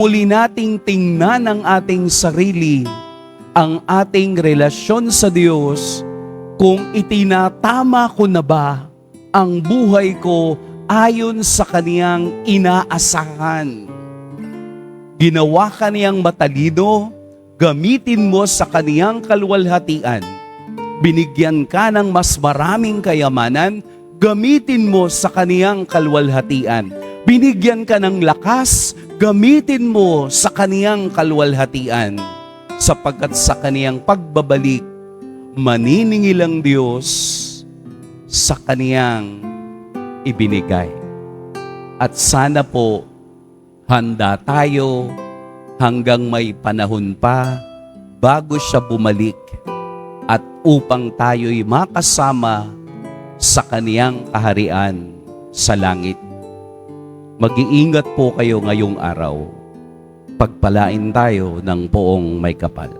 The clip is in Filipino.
Muli nating tingnan ang ating sarili, ang ating relasyon sa Diyos, kung itinatama ko na ba ang buhay ko ayon sa Kaniyang inaasahan. Ginawa ka niyang matalino, gamitin mo sa Kaniyang kaluwalhatian. Binigyan ka ng mas maraming kayamanan, gamitin mo sa Kaniyang kaluwalhatian. Binigyan ka ng lakas, gamitin mo sa Kaniyang kaluwalhatian. Sapagkat sa Kaniyang pagbabalik, maniningil ang Diyos sa Kaniyang ibinigay. At sana po, handa tayo hanggang may panahon pa bago siya bumalik at upang tayo'y makasama sa Kaniyang kaharian sa langit. Mag-iingat po kayo ngayong araw. Pagpalain tayo ng poong may kapal.